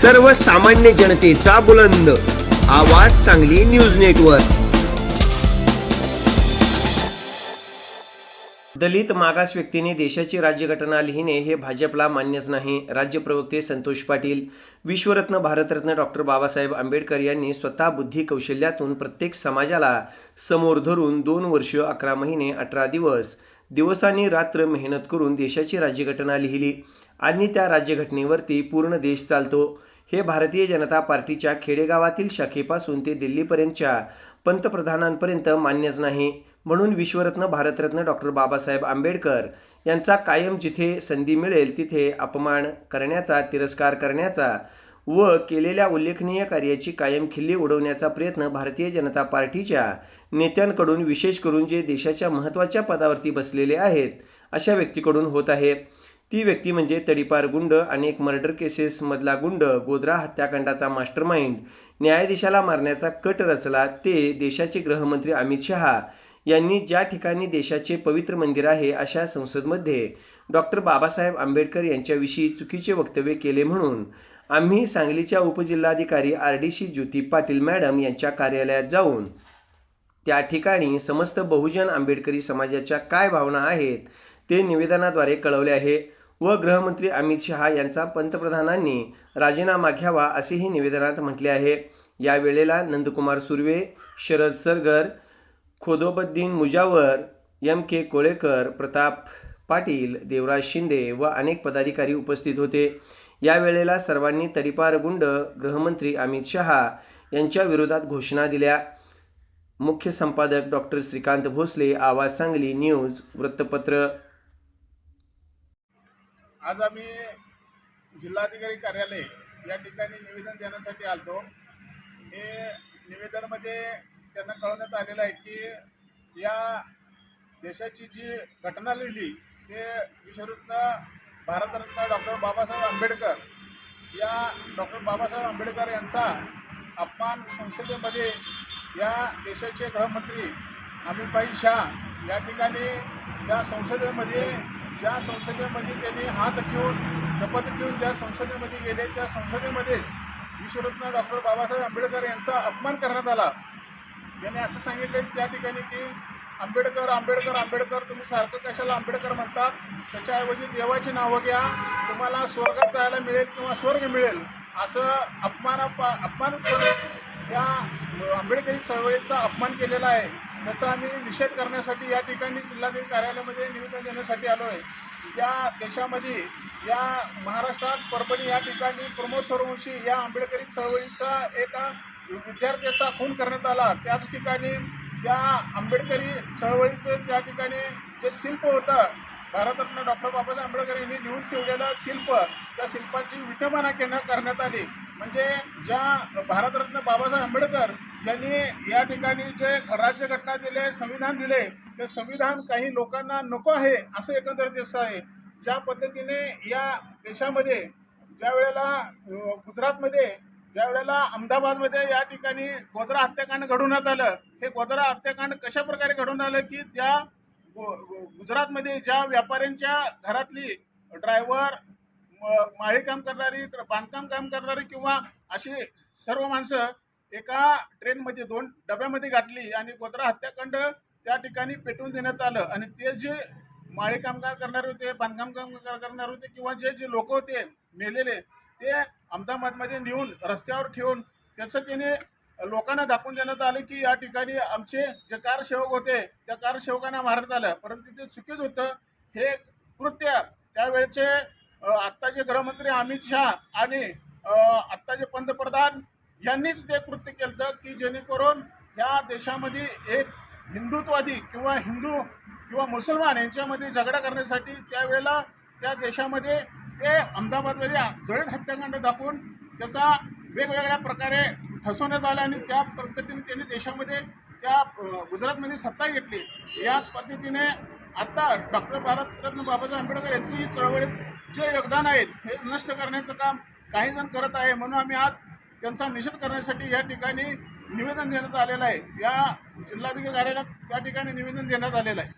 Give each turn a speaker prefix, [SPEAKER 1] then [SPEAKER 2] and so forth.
[SPEAKER 1] सर्वसामान्य जनतेचा बुलंद आवाज सांगली न्यूज नेटवर्क। दलित मागास व्यक्तीने देशाची राज्यघटना लिहिणे हे भाजपला मान्यच नाही। राज्य प्रवक्ते संतोष पाटील, विश्वरत्न भारतरत्न डॉक्टर बाबासाहेब आंबेडकर यांनी स्वतः बुद्धी कौशल्यातून प्रत्येक समाजाला समोर धरून 2 वर्ष 11 महिने 18 दिवस दिवसांनी रात्र मेहनत करून देशाची राज्यघटना लिहिली आणि त्या राज्यघटनेवरती पूर्ण देश चालतो। हे भारतीय जनता पार्टीच्या खेडेगावातील शाखेपासून ते दिल्लीपर्यंतच्या पंतप्रधानांपर्यंत मान्यच नाही। म्हणून विश्वरत्न भारतरत्न डॉक्टर बाबासाहेब आंबेडकर यांचा कायम जिथे संधी मिळेल तिथे अपमान करण्याचा, तिरस्कार करण्याचा व केलेल्या उल्लेखनीय कार्याची कायम खिल्ली उडवण्याचा प्रयत्न भारतीय जनता पार्टीच्या नेत्यांकडून, विशेष करून जे देशाच्या महत्त्वाच्या पदावरती बसलेले आहेत अशा व्यक्तीकडून होत आहे। ती व्यक्ती म्हणजे तडीपार गुंड, अनेक मर्डर केसेसमधला गुंड, गोधरा हत्याकांडाचा मास्टरमाइंड, न्यायाधीशाला मारण्याचा कट रचला ते देशाचे गृहमंत्री अमित शहा यांनी ज्या ठिकाणी देशाचे पवित्र मंदिर आहे अशा संसदमध्ये डॉक्टर बाबासाहेब आंबेडकर यांच्याविषयी चुकीचे वक्तव्य केले म्हणून आम्ही सांगलीच्या उपजिल्हाधिकारी RDC ज्योती पाटील मॅडम यांच्या कार्यालयात जाऊन त्या ठिकाणी समस्त बहुजन आंबेडकरी समाजाच्या काय भावना आहेत ते निवेदनाद्वारे कळवले आहे व गृहमंत्री अमित शहा यांचा पंतप्रधानांनी राजीनामा घ्यावा असेही निवेदनात म्हटले आहे। या वेळेला नंदकुमार सुर्वे, शरद सरगर, खोदोबद्दीन मुजावर, MK कोळेकर, प्रताप पाटील, देवराज शिंदे व अनेक पदाधिकारी उपस्थित होते। या वेळेला सर्वांनी तडीपार गुंड गृहमंत्री अमित शहा यांच्या विरोधात घोषणा दिल्या। मुख्य संपादक डॉक्टर श्रीकांत भोसले, आवाज सांगली न्यूज वृत्तपत्र।
[SPEAKER 2] आज आम्ही जिल्हाधिकारी कार्यालय या ठिकाणी निवेदन देण्यासाठी आलतो। हे निवेदनामध्ये त्यांना कळवण्यात आलेलं आहे की या देशाची जी घटना लिहिली ते विश्वरत्न भारतरत्न डॉक्टर बाबासाहेब आंबेडकर, या डॉक्टर बाबासाहेब आंबेडकर यांचा अपमान संसदेमध्ये या देशाचे गृहमंत्री अमित शहा या ठिकाणी ज्या संसदेमध्ये त्यांनी हात ठेवून शपथ घेऊन ज्या संसदेमध्ये गेले त्या संसदेमध्ये विश्वरत्न डॉक्टर बाबासाहेब आंबेडकर यांचा अपमान करण्यात आला। त्यांनी असं सांगितले त्या ठिकाणी की आंबेडकर आंबेडकर आंबेडकर, तुम्ही सारखं कशाला आंबेडकर म्हणतात, त्याच्याऐवजी देवाची नावं घ्या, तुम्हाला स्वर्गात जायला मिळेल किंवा स्वर्ग मिळेल, असं अपमान त्या आंबेडकरी चळवळीचा अपमान केलेला आहे। त्याचा आम्ही निषेध करण्यासाठी या ठिकाणी जिल्हाधिकारी कार्यालयामध्ये निवेदन देण्यासाठी आलो आहे। या देशामध्ये या महाराष्ट्रात परभणी या ठिकाणी प्रमोद सूर्यवंशी या आंबेडकरी चळवळीचा एका विद्यार्थ्याचा खून करण्यात आला। त्याच ठिकाणी त्या आंबेडकरी चळवळीचं त्या ठिकाणी जे शिल्प होतं, भारतरत्न डॉक्टर बाबासाहेब आंबेडकर यांनी लिहून ठेवलेलं शिल्प, त्या शिल्पाची विटंबना करण्यात आली। म्हणजे ज्या भारतरत्न बाबासाहेब आंबेडकर यांनी या ठिकाणी जे राज्यघटना दिले, संविधान दिले, ते संविधान काही लोकांना नको आहे असं एकंदरीत दिसतं आहे। ज्या पद्धतीने या देशामध्ये ज्यावेळेला गुजरातमध्ये, ज्यावेळेला अहमदाबादमध्ये या ठिकाणी गोधरा हत्याकांड घडवण्यात आलं, हे गोधरा हत्याकांड कशा प्रकारे घडवून आलं की त्या गुजरातमध्ये ज्या व्यापाऱ्यांच्या घरातली ड्रायव्हर, माळीकाम करणारी, बांधकाम काम करणारी किंवा अशी सर्व माणसं एका ट्रेनमध्ये 2 डब्यामध्ये गाठली आणि गोधरा हत्याकांड त्या ठिकाणी पेटवून देण्यात आलं। आणि ते जे माळी कामगार करणारे होते, बांधकाम काम करणारे होते किंवा जे लोक होते मेलेले, ते अहमदाबादमध्ये नेऊन रस्त्यावर ठेवून त्याचं त्याने लोकांना दाखवून देण्यात आले की या ठिकाणी आमचे जे कारसेवक होते त्या कारसेवकांना मारण्यात आलं, परंतु ते चुकीच होतं। हे कृत्य त्यावेळेचे आत्ताचे गृहमंत्री अमित शहा आणि आत्ताचे पंतप्रधान यांनीच ते कृत्य केलं की जेणेकरून या देशामध्ये एक हिंदुत्ववादी किंवा हिंदू किंवा मुसलमान यांच्यामध्ये झगडा करण्यासाठी त्यावेळेला त्या देशामध्ये ते अहमदाबादमध्ये जळीत हत्याकांड दाखवून त्याचा वेगवेगळ्या प्रकारे फसवण्यात आला आणि त्या पद्धतीने त्यांनी देशामध्ये त्या गुजरातमध्ये सत्ता घेतली। याच पद्धतीने आत्ता डॉक्टर भारतरत्न बाबासाहेब आंबेडकर यांची ही चळवळीत जे योगदान आहेत हे नष्ट करण्याचं काम काही जण करत आहे। म्हणून आम्ही आज त्यांचा निषेध करण्यासाठी या ठिकाणी निवेदन देण्यात आलेलं आहे। या जिल्हाधिकारी कार्यालयात त्या ठिकाणी निवेदन देण्यात आलेलं आहे।